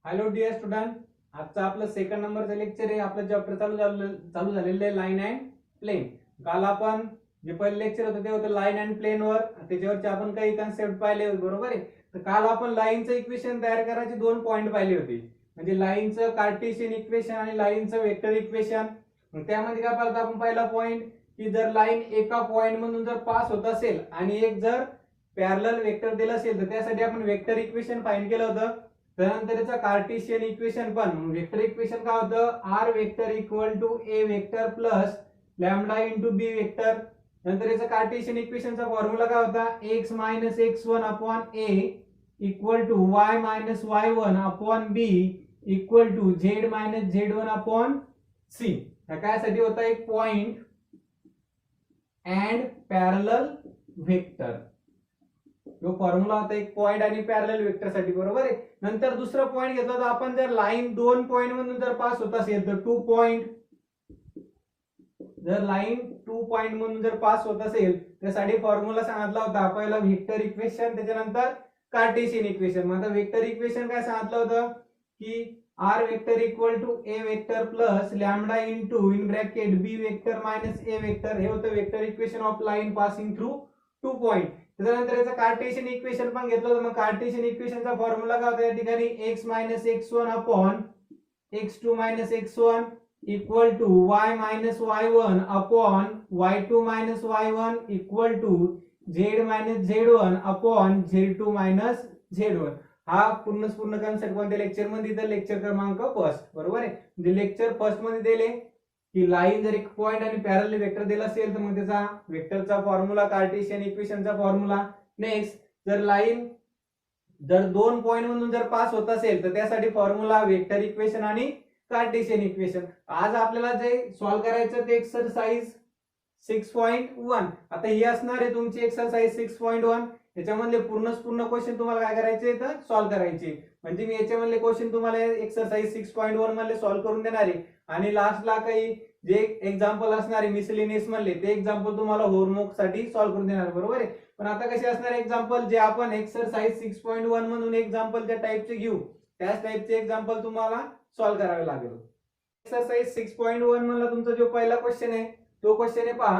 Hello dear student, आजचा आपलं second नंबरचं लेक्चर आहे. आपलं चॅप्टर चालू झालेलं आहे लाईन अँड प्लेन. काल आपण जे पहिले लेक्चर होतं ते होतं लाईन अँड प्लेन वर. त्याच्यावरचे आपण काही कन्सेप्ट पाहिले होते, बरोबर आहे. तर काल आपण लाईनचं इक्वेशन तयार करायचे 2 पॉईंट पाहिले होते, म्हणजे लाईनचं कार्टेशियन इक्वेशन आणि लाईनचं वेक्टर इक्वेशन. त्यामध्ये काय पाहिलं आपण? पहिला पॉईंट की जर लाईन एका पॉईंट मधून जर पास होत असेल आणि एक जर पॅरलल वेक्टर दिलं असेल तर त्यासाठी आपण वेक्टर इक्वेशन फाइंड केलं होतं. त्यानंतर याचा कार्टेशियन इक्वेशन पण वेक्टर इक्वेशन काय होतं? R vector equal to a vector plus lambda into b vector. नंतर याचा कार्टेशियन इक्वेशनचा फॉर्म्युला काय होता? X minus x one upon a equal to y minus y one upon b equal to z minus z one upon c. कायसाठी होता? एक point and parallel vector. जो formula होता एक पॉइंट आणि पॅरलल वेक्टर साठी, बरोबर आहे. नंतर दुसरा पॉइंट घेतला तर आपण जर लाईन 2 पॉइंट मधून जर पास होत असेल तर 2 पॉइंट. जर लाईन 2 पॉइंट मधून जर पास होत असेल त्यासाठी फॉर्म्युला सांगितला होता पहिला वेक्टर इक्वेशन, त्याच्यानंतर कार्टेशियन इक्वेशन. मग आता वेक्टर इक्वेशन काय सांगितलं होतं की r vector equal to a vector plus lambda into in bracket b vector minus a vector. हे होतं vector equation of line passing through 2 point. त्यानंतर याचं कार्टेशियन इक्वेशन पण घेतलं होतं. मग कार्टेशियन इक्वेशनचा फॉर्म्युला काय होता? या ठिकाणी x minus x one upon x two minus x one equal to y minus y one upon y two minus y one equal to z minus z one upon z two minus z one. हा पूर्ण concept कोणत्या lecture मध्ये? तर lecture क्रमांक first, बरोबर आहे. म्हणजे lecture first मध्ये दिले की लाईन जर एक पॉइंट आणि पॅरलल वेक्टर दिला असेल तर मग त्याचा वेक्टरचा फॉर्म्युला, कार्टेशियन इक्वेशनचा फॉर्म्युला. नेक्स्ट, जर लाईन जर 2 पॉइंट मधून जर पास होत असेल तर त्यासाठी फॉर्म्युला, वेक्टर इक्वेशन आणि कार्टेशियन इक्वेशन. आज आपल्याला जे सॉल्व्ह करायचं ते एक्सरसाइज 6.1. आता ही असणार आहे तुमची एक्सरसाइज 6.1. याच्यामधले पूर्ण क्वेश्चन तुम्हाला काय करायचे तर सॉल्व्ह करायचे. म्हणजे मी याच्यामधले क्वेश्चन तुम्हाला एक्सरसाइज 6.1 मधले सॉल्व्ह करून देणार आहे आणि लास्टला काही जे एक्झाम्पल असणार आहे मिसलेनियस मधले ते एक्झाम्पल तुम्हाला होमवर्क साठी सॉल्व्ह करून देणार, बरोबर आहे. पण आता कसे असणार एक्झाम्पल? जे आपण एक्सरसाइज 6.1 मधून एक्झाम्पलच्या टाइपचे घेऊ त्याच टाइपचे एक्झाम्पल तुम्हाला सॉल्व्ह करावे लागेल. एक्सरसाइज 6.1 मधला तुमचा जो पहिला क्वेश्चन आहे तो क्वेश्चन आहे पहा.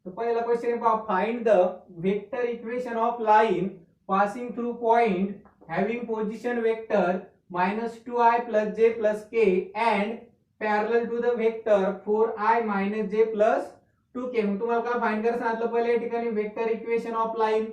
तो पहिला क्वेश्चन आहे पहा, find the vector equation of line passing through point having position vector -2i plus j plus k and parallel to the vector 4i minus j plus 2k. मग तुम्हाला काय फाइंड करायचं सांगितलं पहिले या ठिकाणी? Vector equation of line.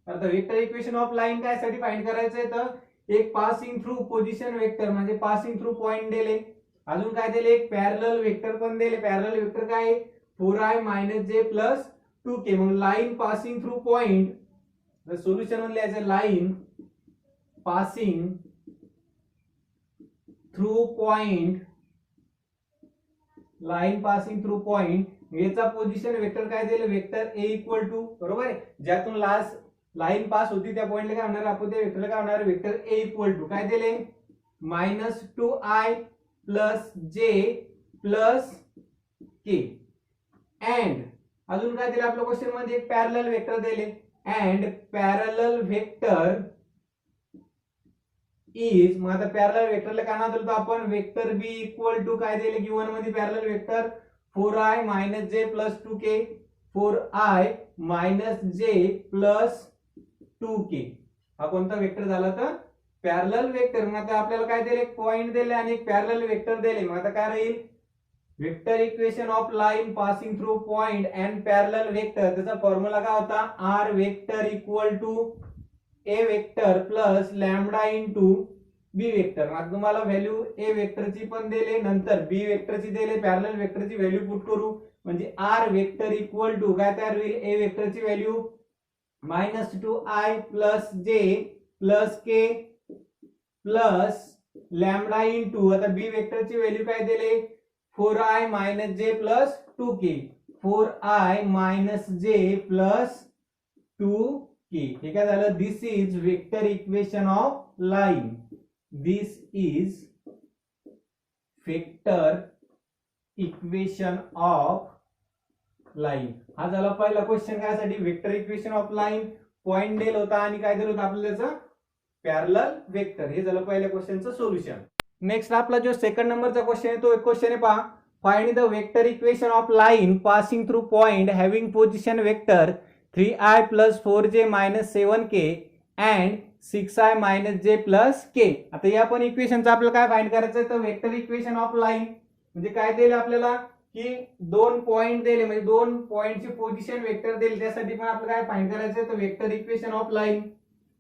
आता vector equation of line काय साठी फाइंड करायचंय? तर एक पासिंग थ्रू पोझिशन वेक्टर म्हणजे पासिंग थ्रू पॉइंट दिले, अजून काय दिले? एक पॅरलल वेक्टर पण दिले. पॅरलल वेक्टर काय आहे? 4i minus j plus 2k. मग line passing through point, solution मध्ये लिहायचं line passing through point, line passing through point. याचा पोझिशन वेक्टर काय दिले? वेक्टर a इक्वल टू, बरोबर आहे. ज्यातून लास्ट लाइन पास होती त्या पॉइंटला काय होणार? आपण त्या वेक्टरला काय होणार? वेक्टर a इक्वल टू काय दिले? -2i plus j plus k. And अजून काय दिले आपल्या क्वेश्चन मध्ये? एक पॅरलल वेक्टर दिले. अँड पॅरलल वेक्टर इज, मग आता पॅरलल वेक्टरला काय नाव दिलं आपण? वेक्टर बी इक्वल टू काय दिले गिवन मध्ये? पॅरलल वेक्टर 4i मायनस जे प्लस 2k. 4i मायनस जे प्लस 2k. हा कोणता वेक्टर झाला? तर पॅरलल वेक्टर. मग आता आपल्याला काय दिले? एक पॉइंट दिले आणि एक पॅरलल वेक्टर दिले. मग आता काय राहील? Vector equation of line passing through point and parallel vector. त्याचा फॉर्म्युला काय होता? R vector equal to a vector plus lambda into b vector. आता तुम्हाला व्हॅल्यू ए वेक्टरची पण दिले, नंतर बी वेक्टरची दिले, पॅरलल वेक्टरची व्हॅल्यू पुट करू म्हणजे आर वेक्टर इक्वल टू काय तयार होईल? ए वेक्टरची व्हॅल्यू -2i प्लस जे प्लस के प्लस लॅम्बडा इंटू, आता बी वेक्टरची व्हॅल्यू काय दिले? 4i मायनस जे प्लस 2k. 4i मायनस जे प्लस 2k. हे काय झालं? This is vector equation of line. This is vector equation of line. हा झाला पहिला क्वेश्चन. काय साठी? Vector equation of line. Point दिला होता आणि काय दिलं होतं आपल्याला? त्याचं पॅरलल वेक्टर. हे झालं पहिल्या क्वेश्चनचं सोल्युशन. नेक्स्ट आपला जो सेकंड नंबरचा क्वेश्चन आहे तो एक क्वेश्चन आहे पहा. Find the vector equation of line passing through point having position vector 3i + 4j - 7k and 6i - j + k. आता या पण इक्वेशनचं आपल्याला काय फाइंड करायचं आहे तर वेक्टर इक्वेशन ऑफ लाइन म्हणजे काय दिले आपल्याला की दोन पॉइंट दिले म्हणजे दोन पॉइंटची पोझिशन वेक्टर दिले त्यासाठी पण आपल्याला काय फाइंड करायचं आहे तर वेक्टर इक्वेशन ऑफ लाइन.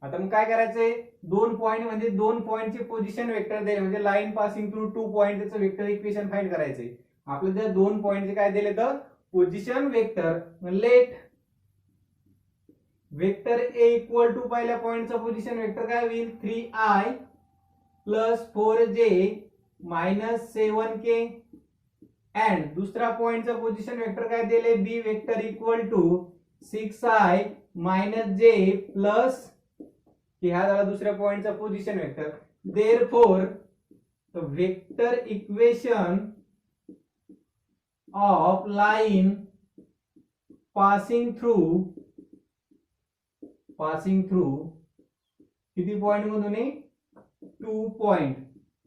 आता मग काय करायचंय दोन पॉइंट म्हणजे दोन पॉइंटची पोझिशन वेक्टर दिले म्हणजे लाईन पासिंग थ्रू 2 पॉइंट त्याचं वेक्टर इक्वेशन फाइंड करायचंय. आपल्याला त्या दोन पॉइंटचे काय दिले तर position vector. Let vector a equal to पहिल्या पॉइंटचा पोझिशन वेक्टर काय होईल 3i + 4j - 7k अँड दुसरा पॉइंटचा पोझिशन वेक्टर काय दिले b vector equal to 6i - j + k हा झाला दुसऱ्या पॉइंटचा position vector. Therefore the vector equation of line passing through किती पॉइंट मधून 2 point.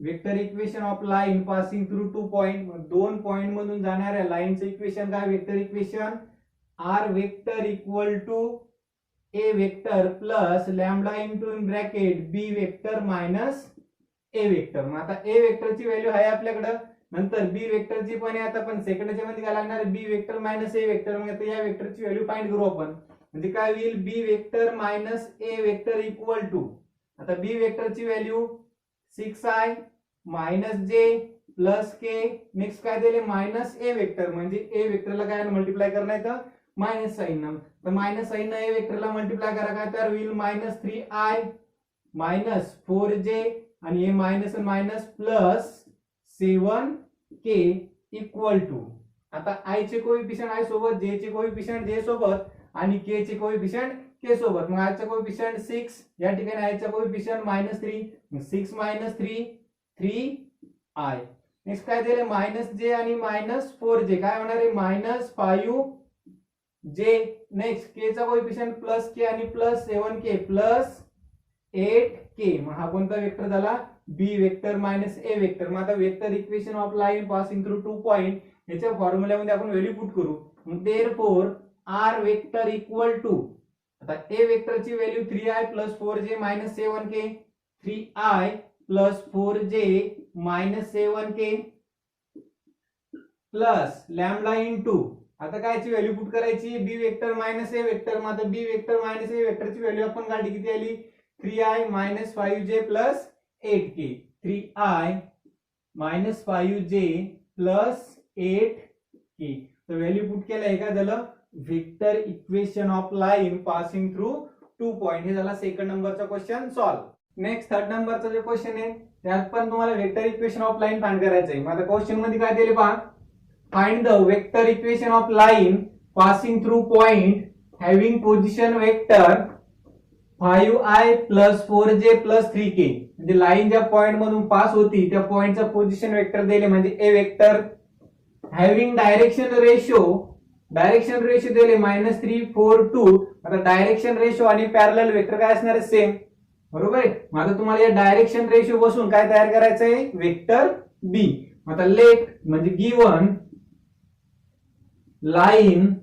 Vector equation of line passing through 2 point दोन पॉइंट मधून जाणाऱ्या लाईनचं इक्वेशन काय vector equation r vector equal to a vector plus lambda into in bracket b vector minus a vector. मग आता a वेक्टरची व्हॅल्यू आहे आपल्याकडे नंतर बी वेक्टरची पण आहे. आता पण सेकंडच्या मध्ये काय लागणार बी वेक्टर मायनस ए वेक्टर. मग आता या वेक्टरची व्हॅल्यू फाइंड करू आपण. म्हणजे काय होईल b vector minus a vector equal to आता बी वेक्टरची value 6i - j + k next काय दिले मायनस ए वेक्टर म्हणजे ए वेक्टरला काय मल्टिप्लाय करणार आहे तर मायनस साइन. तर मायनस साइन ए वेक्टरला मल्टिप्लाय करा काय तर होईल -3i - 4j आणि हे minus minus plus 7k equal to आता i चे कोएफिशिएंट i सोबत j चे कोएफिशिएंट j सोबत आणि k चे कोएफिशिएंट k सोबत. मग i चा कोएफिशिएंट 6 या ठिकाणी i चा कोएफिशिएंट -3 6 - 3 3i. नेक्स्ट काय दिले -j आणि -4j काय होणार आहे -5j. नेक्स्ट k चा कोएफिशिएंट +k आणि +7k +8k. मग हा कोणता वेक्टर झाला b vector minus a vector. मग आता vector equation of line passing through 2 point याच्या फॉर्म्युल्यामध्ये आपण व्हॅल्यू पुट करू. Therefore r vector equal to आता ए वेक्टरची value 3i + 4j - 7k 3i + 4j - 7k plus lambda into आता कायची व्हॅल्यू पुट करायची बी वेक्टर मायनस ए वेक्टर. मग आता बी वेक्टर मायनस ए वेक्टरची व्हॅल्यू आपण काढली किती आली 3i - 5j + 8k 3i - 5j + 8k. तर व्हॅल्यू पुट केलं हे काय झालं vector equation of line passing through 2 point. हे झाला सेकंड नंबरचा क्वेश्चन सॉल्व. नेक्स्ट थर्ड नंबरचा जो क्वेश्चन आहे त्यात पण तुम्हाला vector equation of line find करायचं आहे. मग आता क्वेश्चन मध्ये काय दिले पहा find the vector equation of line passing through point having position vector 5i + 4j + 3k. म्हणजे लाईन ज्या पॉइंट मधून पास होती त्या पॉइंटचा पोझिशन वेक्टर दिले म्हणजे a vector. Having direction ratio दिले -3 4 2. आता डायरेक्शन रेशो आणि पॅरलल वेक्टर काय असणार आहे सेम बरोबर आहे. मग आता तुम्हाला या डायरेक्शन रेशो बसून काय तयार करायचं आहे वेक्टर बी. आता लेट म्हणजे given line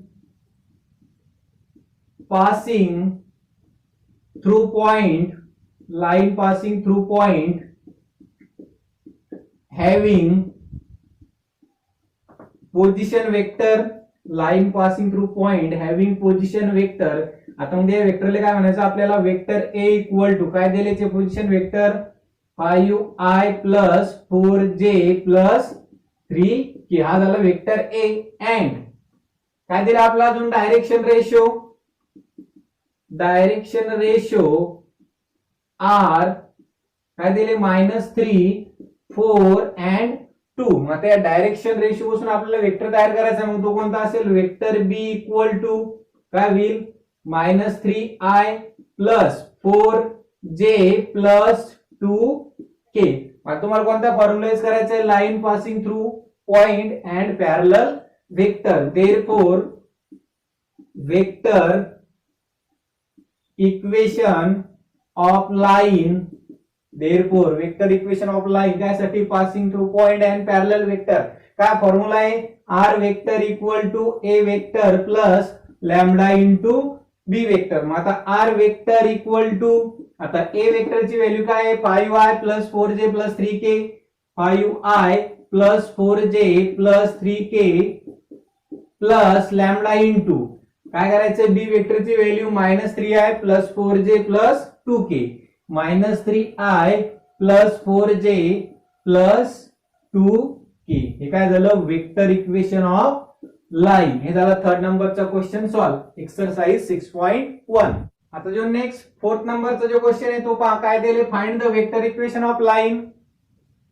passing through point having position vector line passing through point having position vector. आता म्हणजे या वेक्टरला काय म्हणायचं आपल्याला वेक्टर ए इक्वल टू काय दिले ते position vector 5i + 4j + 3k. हा झाला वेक्टर ए. अँड काय दिलं आपला अजून डायरेक्शन रेशो आर काय दिले -3 4 and 2. मग आता या डायरेक्शन रेशो पासून आपल्याला वेक्टर तयार करायचा मग तो कोणता असेल वेक्टर बी इक्वल टू काय होईल -3i + 4j + 2k. मग तुम्हाला कोणता फॉर्म्युला यूज करायचा आहे line passing through point and parallel vector. Therefore vector equation of line therefore vector equation of line त्यासाठी passing through point and parallel vector काय formula आहे r vector equal to a vector plus lambda into b vector. मग आता R vector equal to आता a वेक्टरची value काय आहे 5i plus 4j plus 3k 5i plus 4j plus 3k plus lambda into काय करायचं बी वेक्टरची value -3i plus 4j plus 2k -3i plus 4j plus 2k. हे काय झालं वेक्टर इक्वेशन ऑफ लाईन. हे झालं थर्ड नंबरचा क्वेश्चन सॉल्व एक्सरसाइज 6.1. आता जो नेक्स्ट फोर्थ नंबरचा जो क्वेश्चन आहे तो पहा काय दिले find the vector equation of line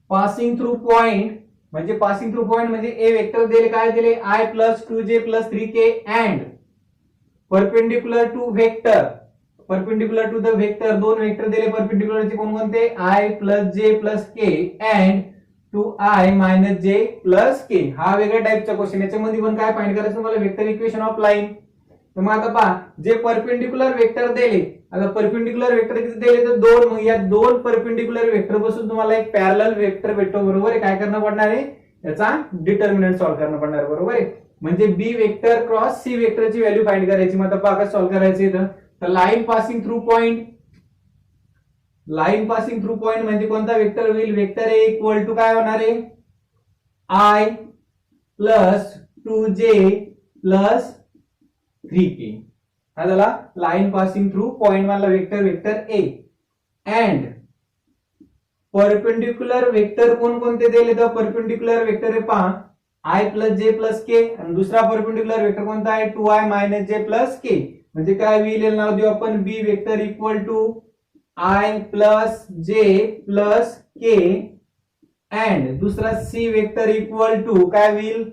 passing through point म्हणजे पासिंग थ्रू पॉइंट म्हणजे ए वेक्टर दिले काय दिले i plus 2j plus 3k and perpendicular to vector perpendicular to the vector दोन वेक्टर दिले परपेंडिक्युलरचे कोणकोणते i plus j plus k and 2i minus j plus k. हा वेगळ्या टाइपचा क्वेश्चन. याच्यामध्ये पण काय फाइंड करायचं तुम्हाला वेक्टर इक्वेशन ऑफ लाईन. तर मग आता पहा जे परपेंडिक्युलर वेक्टर दिले आता परपेंडिक्युलर वेक्टर किती दिले तर दोन. मग या दोन परपेंडिक्युलर वेक्टर पासून तुम्हाला एक पॅरलल वेक्टर भेटतो बरोबर आहे. काय करणं पडणार आहे याचा डिटर्मिनंट सॉल्व्ह करणं पडणार बरोबर आहे. म्हणजे बी वेक्टर क्रॉस सी वेक्टरची व्हॅल्यू फाइंड करायची. मग आता पहा कसं सॉल्व्ह करायची तर line passing through point line passing through point म्हणजे कोणता वेक्टर होईल वेक्टर ए इक्वल टू काय होणार आहे i plus 2j plus 3k. हा झाला लाईन पासिंग थ्रू पॉइंट वाला vector vector A and perpendicular vector कोणकोणते दिले तर परपेंडिक्युलर वेक्टर आहे पहा i plus j plus k आणि दुसरा परपेंडिक्युलर वेक्टर कोणता आहे 2i minus j plus k. म्हणजे काय होईल नाव देऊ आपण b vector equal to i plus j plus k and दुसरा सी वेक्टर इक्वल टू काय होईल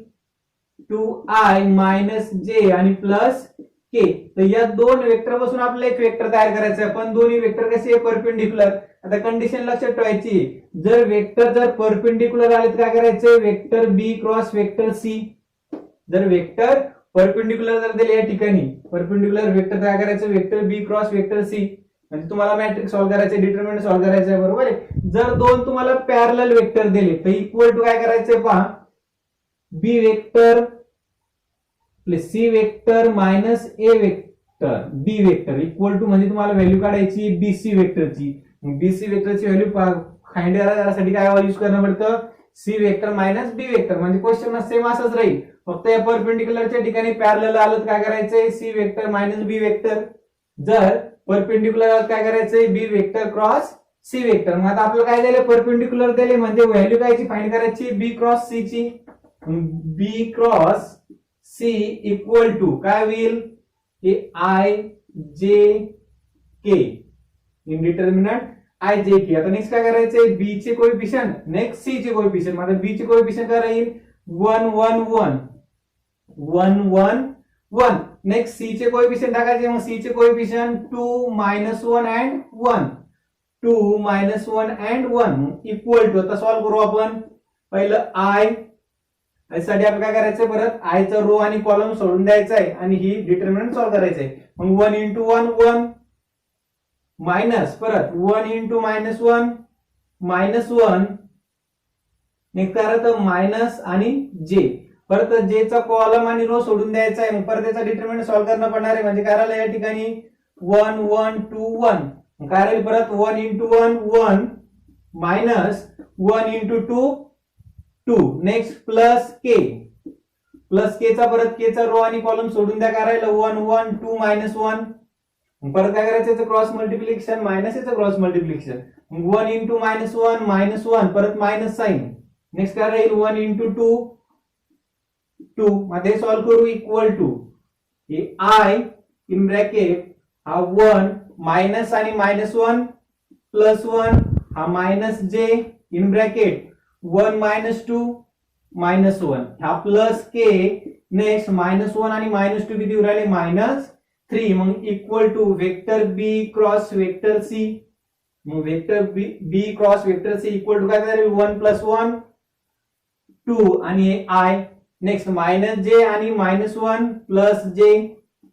2i मायनस j आणि प्लस k. तर या दोन वेक्टर पासून आपल्याला एक वेक्टर तयार करायचं आहे. पण दोन्ही वेक्टर कसे परपेंडिक्युलर. आता कंडिशन लक्षात ठेवायची जर वेक्टर जर परपेंडिक्युलर आले तर काय करायचे vector b cross vector C. जर वेक्टर परपेंडिक्युलर जर दिले या ठिकाणी परपेंडिक्युलर वेक्टर काय करायचं vector b cross vector C. म्हणजे तुम्हाला मॅट्रिक्स सॉल्व्ह करायचे डिटर्मिनंट सॉल्व्ह करायचं आहे बरोबर आहे. जर दोन तुम्हाला पॅरलल वेक्टर दिले तर इक्वल टू काय करायचंय पहा b vector plus c vector minus a vector b vector equal to म्हणजे तुम्हाला व्हॅल्यू काढायची बीसी वेक्टरची. बीसी वेक्टरची व्हॅल्यू फाइंड करायसाठी काय यूज करणं पडतं सी वेक्टर मायनस बी वेक्टर. म्हणजे क्वेश्चन सेम असंच राहील फक्त या परपेंडिक्युलरच्या ठिकाणी पॅरलल आलं तर काय करायचंय सी वेक्टर मायनस बी वेक्टर. जर परपेंडिक्युलर काय करायचंय b vector cross c vector. मग आता आपल्याला काय दिले परपेंडिक्युलर दिले म्हणजे व्हॅल्यू कायची फाइंड करायची बी क्रॉस सी ची. बी क्रॉस सी इक्वल टू काय होईल हे आय जे के इनडिटर्मिनंट आय जे के. आता नेक्स्ट काय करायचंय बी चे कोएफिशियंट नेक्स्ट सी चे कोएफिशियंट. आता बी चे कोएफिशियंट काय राहील 1 1 1 1 1 1. नेक्स्ट सी चे कोएफिशियंट टाकायचे मग सी चे coefficient 2 -1 and 1 2 -1 and 1 equal to. आता सॉल्व्ह करू आपण पहिलं आय यासाठी आपण काय करायचंय परत आय चा रो आणि कॉलम सोडून द्यायचा आहे आणि ही डिटर्मिनंट सॉल्व्ह करायचंय. मग 1 × 1 1 मायनस परत 1 × -1 -1 नेक्स्ट करायचं मायनस आणि जे परत जे चा कॉलम आणि रो सोडून द्यायचा आहे. परत त्याचा डिटर्मिनंट सॉल्व्ह करणं पडणार आहे. म्हणजे काय राहिलं या ठिकाणी 1 1 2 1 काय राहील परत 1 × 1 1 मायनस 1 × 2 2 नेक्स्ट प्लस के प्लस के चा परत के चा रो आणि कॉलम सोडून द्या. काय राहिलं 1 1 2 -1 परत काय करायचं याचं क्रॉस मल्टिप्लिकेशन मायनस याचं क्रॉस मल्टिप्लिकेशन 1 × -1 -1 परत मायनस साइन. नेक्स्ट काय राहील 1 × 2 2 मध्ये सॉल्व्ह करू इक्वल टू हे आय इन ब्रॅकेट हा 1 मायनस आणि -1 प्लस 1 हा मायनस जे इन ब्रॅकेट 1 -2 -1 हा प्लस के नेक्स्ट -1 आणि -2 किती उरले -3. मग equal to vector b cross vector c. मग vector b cross vector c equal to काय झाले 1 + 1 2 आणि आय नेक्स्ट मायनस जे आणि -1 प्लस जे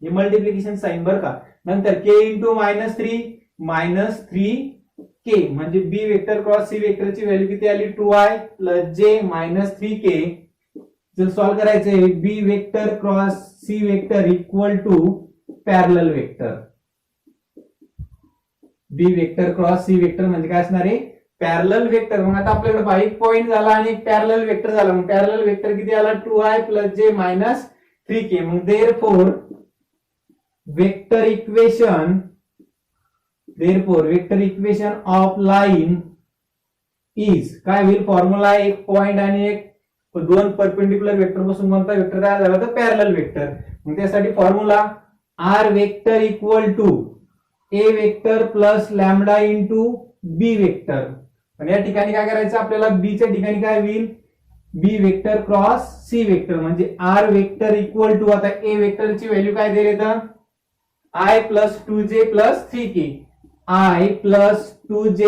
हे मल्टिप्लिकेशन साइन बरं का. नंतर k × -3 -3 के म्हणजे बी वेक्टर क्रॉस सी वेक्टरची व्हॅल्यू किती आली 2i प्लस जे मायनस 3k. जर सॉल्व्ह करायचंय b vector cross c vector equal to parallel vector. B vector cross c vector म्हणजे काय असणार आहे पॅरलल वेक्टर. मग आता आपल्याकडे पहा एक पॉइंट झाला आणि एक पॅरलल वेक्टर झाला. मग पॅरलल वेक्टर किती आला 2i प्लस जे मायनस 3k. मग therefore vector equation of line is काय होईल फॉर्म्युला एक पॉइंट आणि एक दोन परपेंडिक्युलर वेक्टर पासून कोणता वेक्टर तयार झाला तर पॅरलल वेक्टर. मग त्यासाठी formula r vector equal to a vector plus lambda into b vector. पण या ठिकाणी काय करायचं आपल्याला बी च्या ठिकाणी काय होईल b vector cross c vector म्हणजे आर वेक्टर इक्वल टू आता ए वेक्टरची व्हॅल्यू काय दिली तर I plus 2j plus 3k. I plus 2j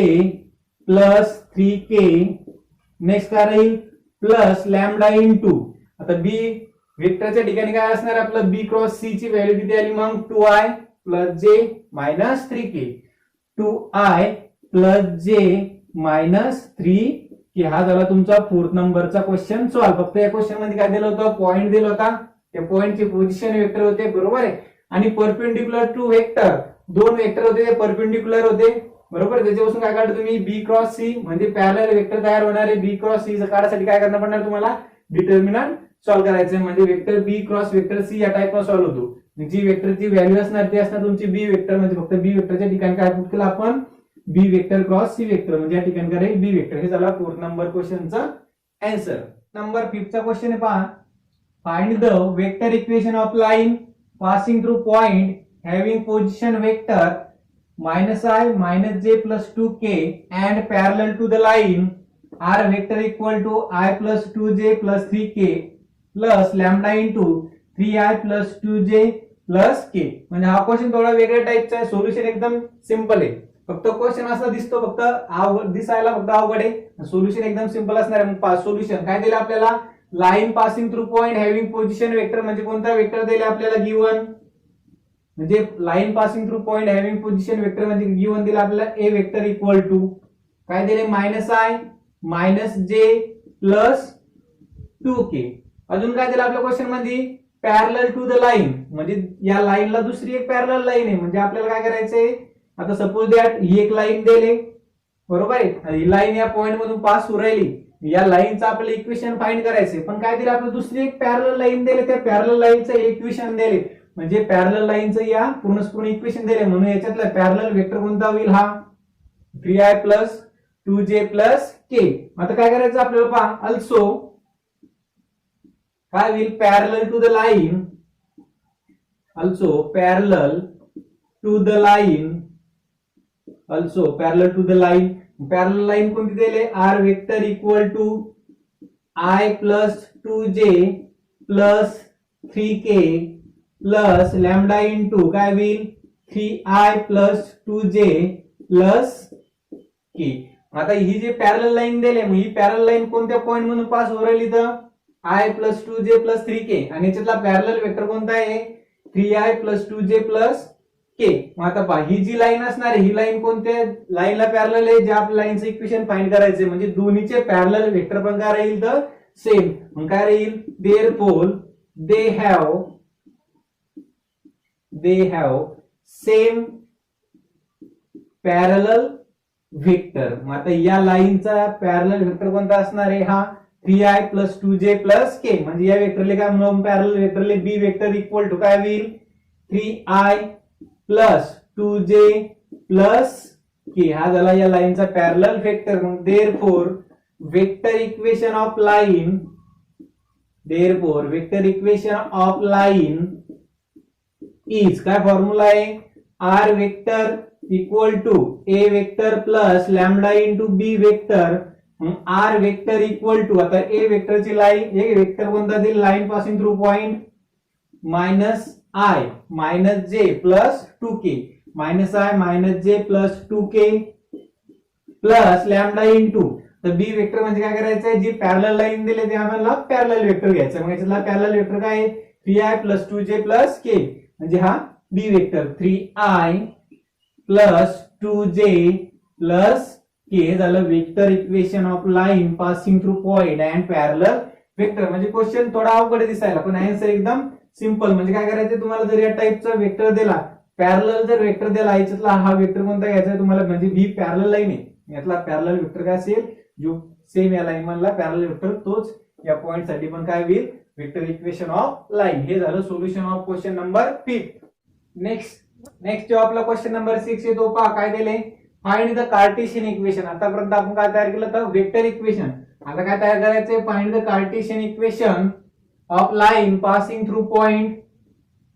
plus 3k. Next काय राहील प्लस लॅम्बडा इंटू आता बी वेक्टरच्या ठिकाणी काय असणार आपलं बी क्रॉस सी ची व्हॅल्यू किती आली मग 2i प्लस जे मायनस 3k. 2i प्लस जे मायनस 3k. हा झाला तुमचा 4th नंबरचा क्वेश्चन सॉल्व. फक्त या क्वेश्चन मध्ये काय दिलं होतं पॉइंट दिला होता त्या पॉइंटचे पोझिशन वेक्टर होते बरोबर आहे आणि परपेंडिक्युलर टू वेक्टर दोन वेक्टर होते ते परपेंडिक्युलर होते बरोबर. त्याच्यापासून काय काढलं तुम्ही बी क्रॉस सी म्हणजे पॅरलल वेक्टर तयार होणार आहे. बी क्रॉस सी काढायसाठी काय करणार पडणार तुम्हाला डिटर्मिनंट सॉल्व्ह करायचं म्हणजे vector b cross vector C या टाइपला सॉल्व्ह होतो. जी वेक्टरची व्हॅल्यू असणार ती असणार तुमची बी वेक्टर म्हणजे फक्त बी वेक्टरच्या ठिकाणी काय पुट केलं आपण b vector cross c vector म्हणजे या ठिकाणी काय बी वेक्टर. हे झाला 4th नंबर क्वेश्चनचा आन्सर. नंबर 5 चा क्वेश्चन आहे पहा find the vector equation of line passing through point having position vector -i -j plus 2k and parallel to the line r vector equal to I plus 2j plus 3k plus lambda into 3i plus 2j plus k. म्हणजे हा question थोडा वेगळ्या टाइपचा आहे. Solution एकदम simple आहे. फक्त question असा दिसतो फक्त दिसायला फक्त अवघड आहे. सोल्युशन एकदम सिंपल असणार आहे. मग सोल्युशन काय दिलं आपल्याला line passing through point having position vector म्हणजे कोणता वेक्टर दिला आपल्याला गिवन म्हणजे line passing through point having position vector म्हणजे गिवन दिला आपल्याला ए वेक्टर इक्वल टू काय दिले -i -j प्लस 2k. अजून काय दिलं आपल्या क्वेश्चन मध्ये पॅरलल टू द लाईन म्हणजे या लाईनला दुसरी एक पॅरलल लाईन आहे म्हणजे आपल्याला काय करायचंय आता सपोज दॅट ही एक लाईन दिले बरोबर आहे ही लाईन या पॉइंट मधून पास होऊ राहिली या लाईनचं आपल्याला इक्वेशन फाइंड करायचंय. पण काय दिलं आपल्याला दुसरी एक पॅरलल लाईन दिले त्या पॅरलल लाईनचं इक्वेशन दिले म्हणजे पॅरलल लाईनचं या पूर्ण इक्वेशन दिले म्हणून याच्यातला पॅरलल वेक्टर कोणता होईल हा 3i plus 2j plus k. आता काय करायचं आपल्याला पहा अल्सो काय होईल parallel to the line also parallel to the line parallel line कोणती दिले r vector equal to I plus 2j plus 3k plus lambda into काय होईल 3i plus 2j plus k. आता ही जी पॅरलल लाईन दिली मग ही parallel line कोणत्या point मधून pass होऊ राहिली तर I plus 2j plus 3k आणि याच्यातला पॅरलल वेक्टर कोणता आहे 3i plus 2j plus k. मग आता पहा ही जी लाईन असणार आहे ही लाईन कोणत्या लाईनला पॅरलल आहे ज्या आपल्या लाईनचं इक्वेशन फाइंड करायचे म्हणजे दोन्हीचे पॅरलल वेक्टर पण काय राहील तर सेम. मग काय राहील therefore they have same parallel vector. मग आता या लाईनचा पॅरलल वेक्टर कोणता असणार आहे हा 3i plus 2j plus k म्हणजे या वेक्टरले काय म्हणून पॅरलल वेक्टरले बी वेक्टर इक्वल टू काय होईल 3i plus 2j plus k. हा झाला या लाईनचा पॅरलल वेक्टर. मग therefore vector equation of line is काय फॉर्म्युला आहे r vector equal to a vector plus lambda into b vector. R vector equal to आता ए वेक्टरची लाईन ए वेक्टर कोणता दिली line passing through point -i -j plus 2k -i -j plus 2k plus lambda into तर b vector म्हणजे काय करायचंय जी parallel line दिली ते आम्हाला पॅरलल वेक्टर घ्यायचं. मग याच्यातला पॅरलल वेक्टर काय आहे 3i plus 2j plus k म्हणजे हा b vector 3i plus 2j plus k हे झालं vector equation of line passing through point and parallel vector. म्हणजे क्वेश्चन थोडा अवघड दिसायला पण आन्सर एकदम सिंपल. म्हणजे काय करायचं तुम्हाला जर या टाईपचा वेक्टर दिला, पॅरलल जर वेक्टर दिला, याच्यातला हा वेक्टर कोणता घ्यायचा तुम्हाला, म्हणजे ही पॅरलल लाईन आहे, यातला पॅरलल वेक्टर काय असेल, जो सेम या लाईन मधला पॅरलल वेक्टर तोच या पॉइंट साठी पण काय होईल, वेक्टर इक्वेशन ऑफ लाईन. हे झालं solution of question number 5. Next जो आपला क्वेश्चन नंबर 6 आहे तो पहा काय दिले, फाइंड द कार्टेशियन इक्वेशन. आतापर्यंत आपण काय तयार केलं तर वेक्टर इक्वेशन. आता काय तयार करायचंय, find the Cartesian equation of line passing through point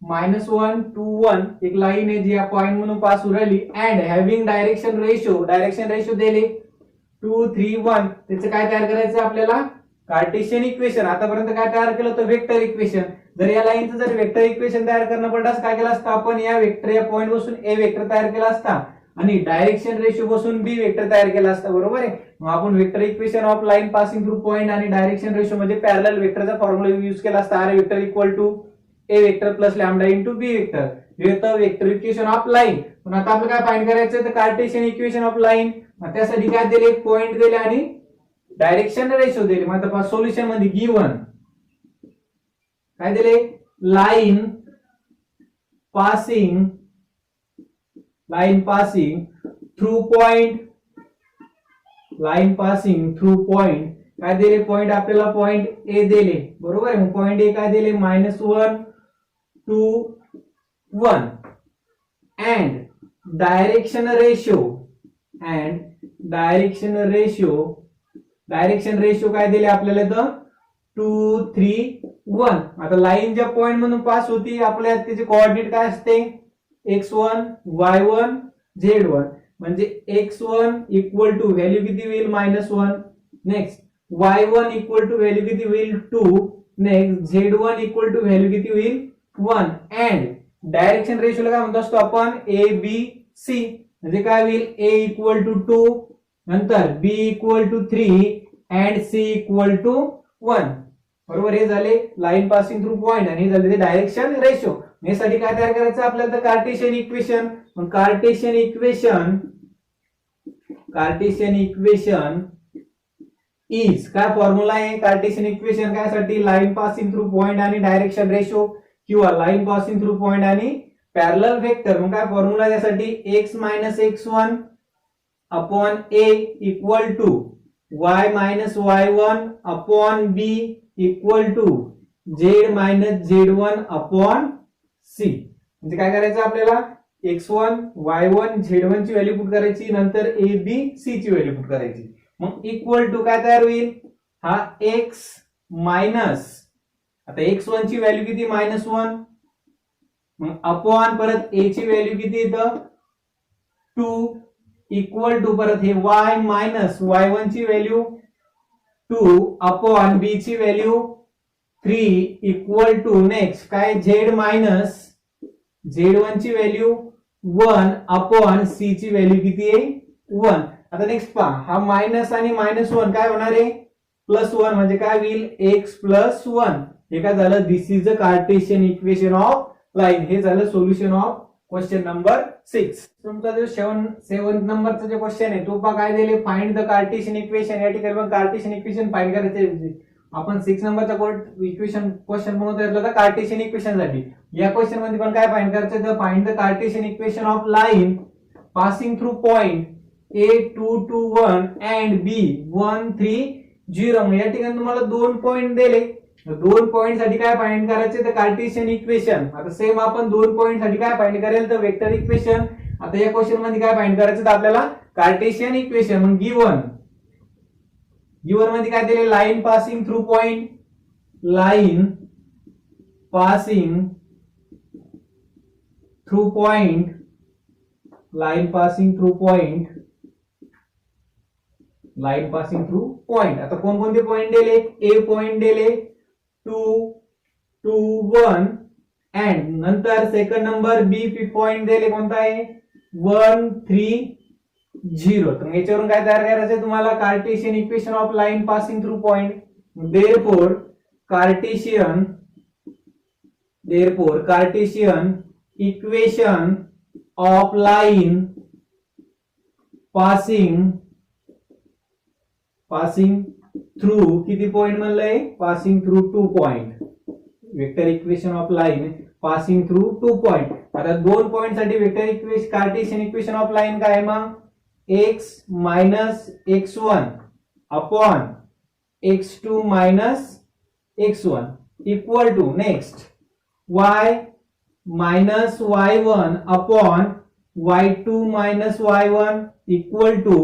-1 to 1. एक लाईन आहे जी या पॉइंट म्हणून पास होऊ राहिली अँड हॅव्हिंग डायरेक्शन रेशो दिले 2 3 1. त्याचं काय तयार करायचं आपल्याला, कार्टेशियन इक्वेशन. आतापर्यंत काय तयार केलं तर वेक्टर इक्वेशन. जर या लाईनचं जर वेक्टर इक्वेशन तयार करणं पडलं काय केलं असतं आपण, या वेक्टर या पॉइंट पासून ए वेक्टर तयार केला असता आणि डायरेक्शन रेशो पासून बी वेक्टर तयार केला असता, बरोबर आहे. मग आपण vector equation of line passing through point आणि डायरेक्शन रेशो मध्ये पॅरलल वेक्टरचा फॉर्म्युला यूज केला असता, r vector equal to a vector plus lambda into b vector. हे होतं वेक्टर इक्वेशन ऑफ लाईन. पण आता आपल्याला काय फाइंड करायचं तर कार्टेशियन इक्वेशन ऑफ लाईन. मग त्यासाठी काय दिले, पॉइंट दिले आणि डायरेक्शन रेशो दिले. मग आता सोल्युशन मध्ये गिवन काय दिले, लाईन पासिंग थ्रू पॉइंट काय दिले, पॉइंट आपल्याला पॉइंट ए दिले, बरोबर आहे. पॉइंट ए काय दिले, -1 to 1 अँड डायरेक्शन रेशो काय दिले आपल्याला तर 2 3 1. आता लाईन ज्या पॉइंट म्हणून पास होती आपल्याला त्याचे कोऑर्डिनेट काय असते, x1 y1 z1. म्हणजे x1 इक्वल टू व्हॅल्यू किती होईल -1, next y1 equal to value किती होईल 2, next z1 equal to value किती होईल 1. अँड डायरेक्शन रेशोला काय म्हणतो असतो आपण, a b c. म्हणजे काय होईल, a इक्वल टू 2, नंतर b equal to 3 and c equal to 1, बरोबर. हे झाले लाईन पासिंग थ्रू पॉइंट आणि हे झाले ते डायरेक्शन रेशो. यासाठी काय तयार करायचं आपल्याला तर कार्टेशियन इक्वेशन. मग कार्टेशियन इक्वेशन इज काय फॉर्म्युला आहे, कार्टेशियन इक्वेशन काय साठी, लाईन पासिंग थ्रू पॉइंट आणि डायरेक्शन रेशो किंवा लाईन पासिंग थ्रू पॉइंट आणि पॅरलल वेक्टर. मग काय फॉर्म्युला त्यासाठी, x - x1 upon a equal to y - y1 upon b equal to z - z1 upon c. म्हणजे काय करायचं आपल्याला, x1 y1 z1 ची व्हॅल्यू पुट करायची, नंतर a b c ची व्हॅल्यू पुट करायची. मग इक्वल टू काय तयार होईल, हा x मायनस, आता x1 ची व्हॅल्यू किती -1, मग अपॉन परत a ची व्हॅल्यू किती येतं 2 इक्वल टू परत हे y मायनस y1 ची व्हॅल्यू 2 अपॉन b ची व्हॅल्यू 3 इक्वल टू नेक्स्ट काय z मायनस z1 ची व्हॅल्यू 1 अपॉन c ची व्हॅल्यू किती आहे 1. आता नेक्स्ट पहा, हा मायनस आणि -1 काय होणार आहे +1. म्हणजे काय होईल, x + 1. हे काय झालं, this is the Cartesian equation of line. हे झालं सोल्युशन ऑफ क्वेश्चन नंबर 6. तुमचा जो 7 नंबरचा जो क्वेश्चन आहे तो पहा काय दिले, फाइंड द कार्टेशियन इक्वेशन. या ठिकाणी पण कार्टेशियन इक्वेशन फाइंड करायचे. आपण 6 नंबरचा इक्वेशन क्वेश्चन बनवता येतो तर कार्टेशियन इक्वेशन साठी. या क्वेश्चन मध्ये पण काय फाइंड करायचं तर find the Cartesian equation of line passing through point a 2 2 1 and b 1 3 0. या ठिकाणी तुम्हाला 2 पॉइंट दिले, 2 पॉइंट साठी काय फाइंड करायचे तर कार्टेशियन इक्वेशन. आता सेम आपण 2 पॉइंट साठी काय फाइंड करेल तर वेक्टर इक्वेशन. आता या क्वेश्चन मध्ये काय फाइंड करायचं तर आपल्याला कार्टेशियन इक्वेशन. मग गिवन मध्ये काय दिले, line passing through point, line passing through point. आता कोणकोणते पॉइंट दिले, ए पॉइंट दिले 2 2 1 अँड नंतर सेकंड नंबर बी पॉइंट दिले कोणता आहे 1 3 0. तर याच्यावरून काय तयार करायचं तुम्हाला, Cartesian equation of line passing through point. Therefore Cartesian equation of line passing through किती पॉइंट म्हणलंय, passing through 2 point, vector equation of line passing through 2 point. आता 2 पॉइंट साठी vector equation Cartesian equation of line काय आहे मग, x minus x1 upon x2 minus x1 equal to next y minus y1 upon y2 minus y1 equal to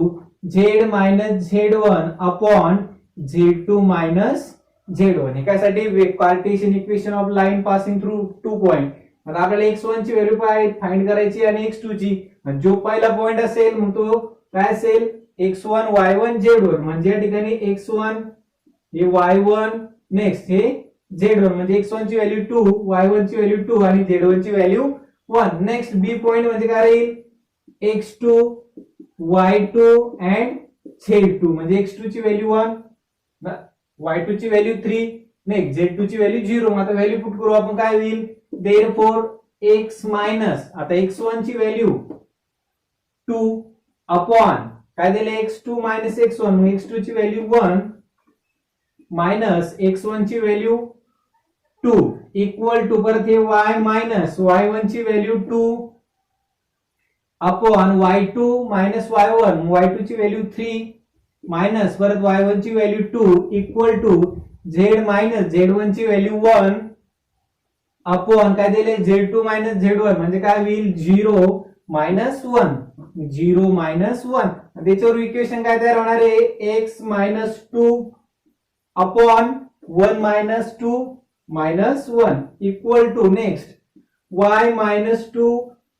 z minus z1 upon z2 minus z1. हे कायसाठी, Cartesian equation of line passing through 2 point. आता आपल्याला x1 ची value find करायची आणि x2 ची. जो पहिला पॉइंट असेल मग तो काय असेल, x1 y1 z1, म्हणजे या ठिकाणी x1 हे y1 नेक्स्ट हे z1, म्हणजे x1 ची व्हॅल्यू 2, y1 ची व्हॅल्यू 2 आणि z1 ची व्हॅल्यू 1. नेक्स्ट बी पॉइंट म्हणजे काय राहील, x2 y2 अँड z2, म्हणजे x2 ची व्हॅल्यू 1, y2 ची व्हॅल्यू 3, नेक्स्ट z2 ची व्हॅल्यू 0. आता व्हॅल्यू पुट करू आपण, काय होईल, देअरफॉर x मायनस, आता x1 ची व्हॅल्यू 2 अपॉन काय दिले, x2 मायनस x1, x2 ची व्हॅल्यू 1 मायनस x1 ची व्हॅल्यू 2 इक्वल टू परत हे y मायनस y1 ची value 2 upon y2 minus y1, y2 ची व्हॅल्यू 3 मायनस परत y1 ची value 2 equal to z minus z1 ची व्हॅल्यू 1 अपॉन काय दिले, z2 मायनस z1, म्हणजे काय होईल, 0 मायनस 1, 0 मायनस 1. त्याच्यावर इक्वेशन काय तयार होणार आहे, x minus 2 upon 1 minus 2 minus 1 equal to next y minus 2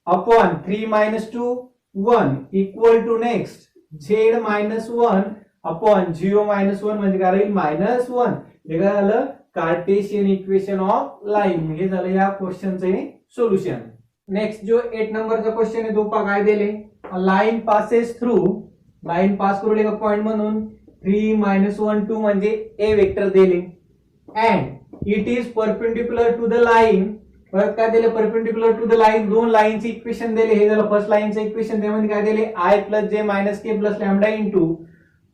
upon 3 minus 2 1 equal to next z minus 1 upon 0 minus 1, म्हणजे काय राहील, मायनस 1. हे काय झालं, कार्टेशियन इक्वेशन ऑफ लाईन. हे झालं या क्वेश्चनचे सोल्युशन. नेक्स्ट जो 8 नंबरचा क्वेश्चन आहे तो पहा काय दिले, line passes through, line pass करू एका पॉइंट म्हणून 3 मायनस 1 2 म्हणजे ए वेक्टर दिले and it is perpendicular to the line. परत काय दिले, परपेंडिक्युलर टू द लाईन, दोन लाईनचे इक्वेशन दिले. हे झालं फर्स्ट लाईनचं इक्वेशन, त्यामध्ये काय दिले, i प्लस जे minus K plus lambda into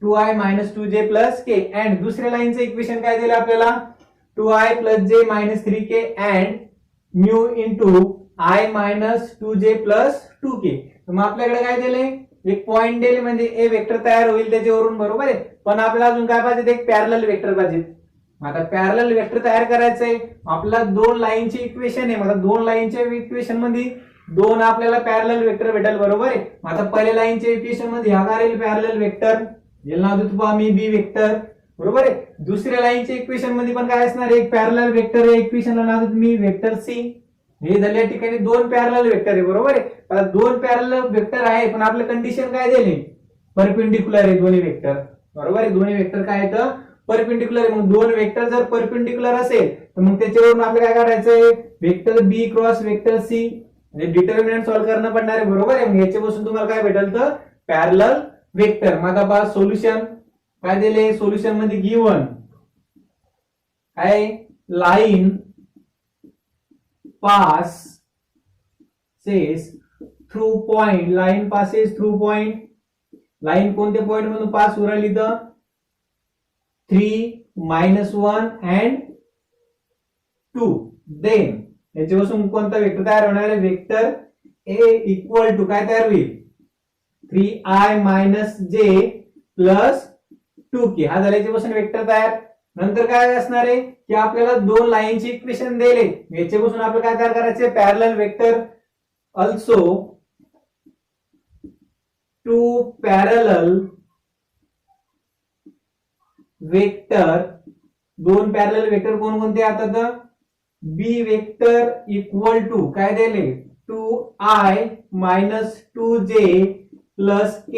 2i minus 2j plus K. And दुसऱ्या लाईनचं इक्वेशन काय दिले आपल्याला, 2i प्लस जे minus 3k and mu into i minus 2j plus 2k. मग आपल्याकडे काय दिले, एक पॉइंट दिले, म्हणजे ए वेक्टर तयार होईल त्याच्यावरून, बरोबर आहे. पण आपल्याला अजून काय पाहिजे, एक पॅरलल वेक्टर पाहिजे. आता पॅरलल वेक्टर तयार करायचंय आपल्याला, दोन लाईनचे इक्वेशन आहे. मला दोन लाईनच्या इक्वेशन मध्ये दोन आपल्याला पॅरलल वेक्टर भेटेल, बरोबर आहे. आता पहिल्या लाईनच्या इक्वेशन मध्ये हा काय राहील, पॅरलल वेक्टर, याला नाव देतो आम्ही बी वेक्टर, बरोबर आहे. दुसऱ्या लाईनच्या इक्वेशन मध्ये पण काय असणार, एक पॅरलल वेक्टर आहे, इक्वेशनला नाव देतो मी वेक्टर सी. हे झाले या ठिकाणी दोन पॅरलल वेक्टर आहे, बरोबर आहे. आता दोन पॅरलल वेक्टर आहे, पण आपलं कंडिशन काय दिली, परपेंडिक्युलर आहे दोन्ही वेक्टर, बरोबर आहे. दोन्ही वेक्टर काय आहेत, परपेंडिक्युलर आहे. मग दोन वेक्टर जर परपेंडिक्युलर असेल तर मग त्याच्यावरून आपल्याला काय काढायचंय, vector b cross vector C, म्हणजे डिटर्मिनंट सॉल्व्ह करणं पडणार आहे, बरोबर आहे. मग याच्यापासून तुम्हाला काय भेटेल, तर पॅरलल वेक्टर. मग आता सोल्युशन काय दिले, सोल्युशन मध्ये गिवन काय, line passes through point, line passes through point, line कोणत्या पॉइंट मधून पास होऊ राहिली, तर 3 मायनस 1 अँड 2. देन याच्यापासून कोणता वेक्टर तयार होणार आहे, वेक्टर ए इक्वल टू काय तयार होईल, 3i मायनस जे प्लस 2k. हा झाला याच्यापासून वेक्टर तयार. नंतर काय असणार आहे की आपल्याला दोन लाईनची इक्वेशन दिले, याच्यापासून आपल्याला काय तयार करायचे, parallel vector. Also to parallel vector, दोन पॅरलल वेक्टर कोणकोणते आता, तर बी वेक्टर इक्वल टू काय दिले, 2i minus 2j plus k.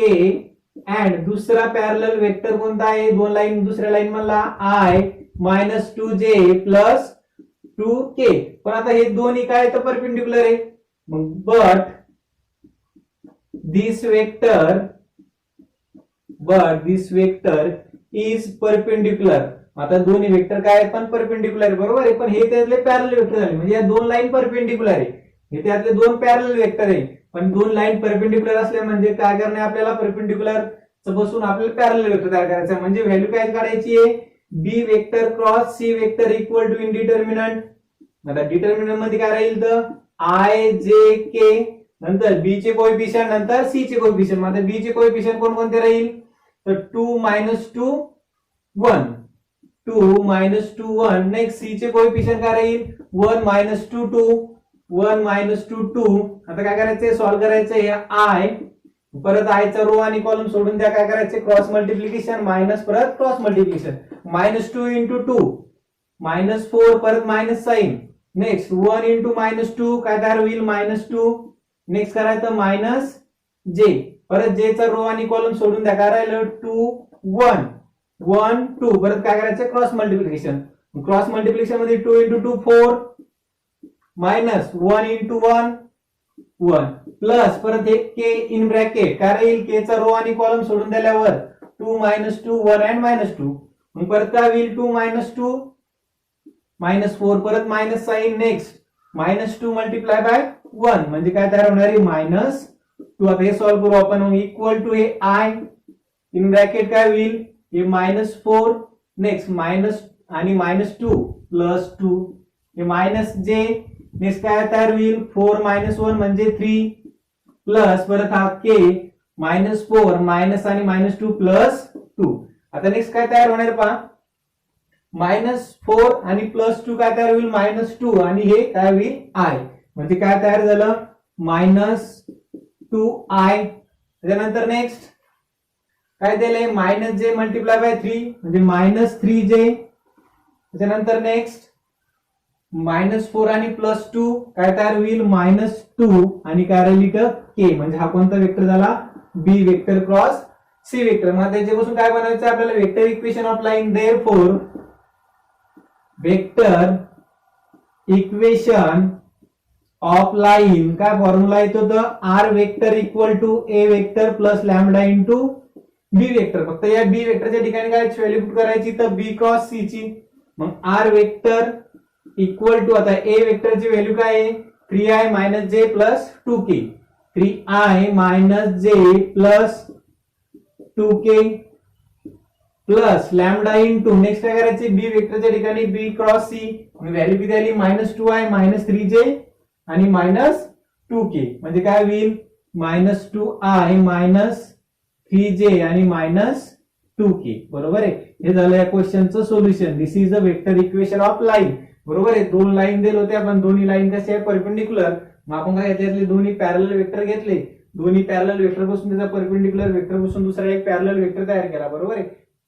And दुसरा पॅरलल वेक्टर कोणता आहे, दोन लाईन, दुसऱ्या लाईन मधला i minus 2j plus 2k. पण आता हे दोन्ही काय तर परपेंडिक्युलर आहे. मग but this vector is perpendicular. आता दोन्ही वेक्टर काय पण परपेंडिक्युलर आहे, बरोबर आहे. पण हे त्यातले पॅरलल वेक्टर झाले, म्हणजे या दोन लाईन परपेंडिक्युलर आहे, हे त्यातले दोन पॅरलल वेक्टर आहे. पण दोन लाईन परपेंडिक्युलर असल्या म्हणजे काय करणे आपल्याला परपेंडिक्युलर बसून आपल्याला पॅरलल वेक्टर तयार करायचा म्हणजे व्हॅल्यू काय काढायची आहे b vector cross c vector equal to in determinant. आता डिटर्मिनंट मध्ये काय राहील तर आय जे के नंतर बी चे कोएफिशियंट नंतर सी चे कोएफिशियंट. आता बी चे कोएफिशियंट कोणकोणते राहील तर 2 -2 1 2 -2 1. नेक्स्ट सी चे कोएफिशियंट काय राहील 1 -2 2 1 -2 2. आता काय करायचंय सॉल्व्ह करायचंय आय परत आय चा रो आणि कॉलम सोडून द्या. काय करायचे क्रॉस मल्टिप्लिकेशन मायनस परत क्रॉस मल्टिप्लिकेशन -2 × 2 -4 परत मायनस साइन. नेक्स्ट 1 × -2 काय तयार होईल -2. नेक्स्ट करायचं मायनस जे परत जे चा रो आणि कॉलम सोडून द्या. काय राहिलं 2 1 1 2 परत काय करायचं क्रॉस मल्टिप्लिकेशन. क्रॉस मल्टिप्लिकेशन मध्ये 2 × 2 4 मायनस 1 × 1 1 प्लस परत हे के इन ब्रॅकेट काय राहील के चा रो आणि कॉलम सोडून दिल्यावर 2 -2 1 and -2. मग परत काय होईल 2 -2 -4 परत minus sign. Next -2 multiply by 1 म्हणजे काय तयार होणार आहे -2. आता हे सॉल्व्ह करू आपण मग इक्वल टू हे आय इन ब्रॅकेट काय होईल हे -4 नेक्स्ट मायनस आणि -2 +2 हे मायनस जे नेक्स्ट काय तयार होईल 4 -1 म्हणजे 3 प्लस परत हा के -4 मायनस आणि -2 +2. आता नेक्स्ट काय तयार होणार पहा -4 आणि +2 काय तयार होईल -2 आणि हे काय होईल आय म्हणजे काय तयार झालं -2i. त्यानंतर नेक्स्ट काय दिलंय -j मल्टिप्लाय बाय 3 म्हणजे -3j. त्यानंतर नेक्स्ट -4 आणि +2 काय तयार होईल -2 आणि काय राहील इथं k म्हणजे हा कोणता वेक्टर झाला b vector cross c vector. मग त्याच्यापासून काय बनायचं आपल्याला vector equation of line. Therefore vector equation of line काय फॉर्म्युला येतो तर r vector equal to a vector plus lambda into b vector. फक्त या बी वेक्टरच्या ठिकाणी काय व्हॅल्यू पुट करायची तर बी क्रॉस सी ची. मग आर वेक्टर इक्वल टू आता ए वेक्टरची व्हॅल्यू काय आहे 3i - j + 2k 3i - j + 2k plus lambda into next काय करायचे बी वेक्टरच्या ठिकाणी बी क्रॉस सी व्हॅल्यू किती आली -2i -3j आणि -2k म्हणजे काय होईल -2i -3j आणि -2k. बरोबर आहे. हे झालं या क्वेश्चनचं solution. This is a vector equation of line. बरोबर आहे. दोन लाईन दिले होते आपण दोन्ही लाईन कसे आहे परपेंडिक्युलर. मग आपण काय घेतले दोन्ही पॅरलल वेक्टर घेतले. दोन्ही पॅरलल वेक्टर पासून त्याचा परपेंडिक्युलर वेक्टर पासून दुसरा एक पॅरलल वेक्टर तयार केला. बरोबर आहे.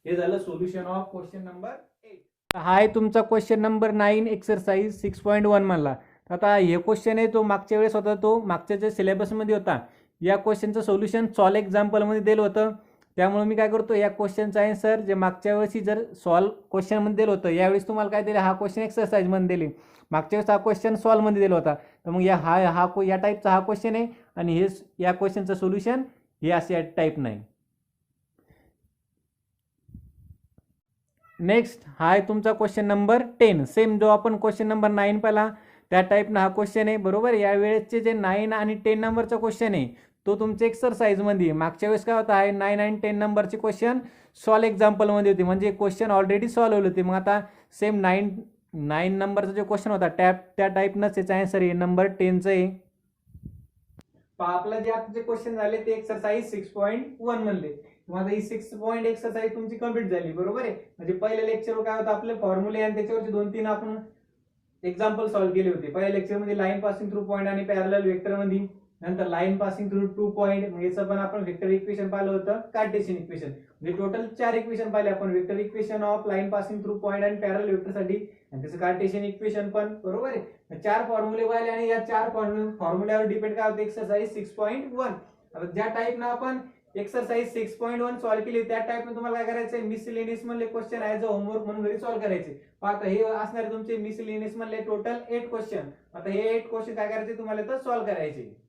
हे झालं सोल्युशन ऑफ क्वेश्चन नंबर 8. हा आहे तुमचा क्वेश्चन नंबर 9 एक्सरसाइज 6.1 मधला. आता हे क्वेश्चन आहे तो मागच्या वेळेस होता तो मागच्या जे सिलेबसमध्ये होता. या क्वेश्चनचं सोल्युशन सॉल्व एक्झाम्पलमध्ये दिलं होतं. त्यामुळे मी काय करतो या क्वेश्चनचा आन्सर जे मागच्या वेळेस जर सॉल्व क्वेश्चनमध्ये दिलं होतं यावेळेस तुम्हाला काय दिलं हा क्वेश्चन एक्सरसाइजमध्ये दिले. मागच्या वेळेस हा क्वेश्चन सॉल्वमध्ये दिला होता. तर मग या टाईपचा हा क्वेश्चन आहे आणि हे या क्वेश्चनचं सोल्युशन हे असे टाईप नाही. नेक्स्ट हा आहे तुमचा क्वेश्चन नंबर 10. सेम जो आपण क्वेश्चन नंबर 9 पाहिला त्या टाईपनं हा क्वेश्चन आहे. बरोबर. या वेळेसचे जे 9 आणि 10 नंबरचा क्वेश्चन आहे तो तुमच्या एक्सरसाइजमध्ये मागच्या वेळेस काय होता आहे 9 आणि 10 नंबरचे क्वेश्चन सॉल्व एक्झाम्पलमध्ये होते म्हणजे क्वेश्चन ऑलरेडी सॉल्व होते. मग आता सेम 9 नंबरचा जो क्वेश्चन होता त्या टाईपनंच याचा आन्सर आहे नंबर 10चं आहे. आपला जे आता जे क्वेश्चन झाले ते एक्सरसाइज 6.1 म्हणले. मग ही 6 पॉइंट एक्सरसाइज तुमची कंप्लीट झाली. बरोबर आहे. म्हणजे पहिल्या लेक्चरवर काय होतं आपले फॉर्म्युले आणि त्याच्यावरचे 2-3 आपण एक्झाम्पल सॉल्व्ह केले होते. पहिल्या लेक्चरमध्ये लाईन पासिंग थ्रू पॉइंट आणि पॅरलल वेक्टर मध्ये नंतर लाईन पासिंग थ्रू 2 पॉइंट मग याचं पण आपण वेक्टर इक्वेशन पाहिलं होतं कार्टेशियन इक्वेशन म्हणजे टोटल 4 इक्वेशन पाहिले आपण vector equation of line passing through point आणि पॅरलल वेक्टर साठी आणि त्याचं कार्टेशियन इक्वेशन पण. बरोबर आहे. 4 फॉर्म्युले पाहिले आणि या 4 फॉर्म्युल्यावर डिपेंड काय होतं एक्सरसाइज 6.1. आता ज्या टाईपनं आपण एक्सरसाइज 6.1 सॉल्व्ह केली त्या टाईपनं तुम्हाला काय करायचंय मिसलेनियस मधले क्वेश्चन ॲज अ होमवर्क म्हणून घरी सॉल्व्ह करायचे. आता हे असणारे तुमचे मिसलेनियस मधले टोटल 8 क्वेश्चन. आता हे 8 क्वेश्चन काय करायचे तुम्हाला तर सॉल्व्ह करायचे.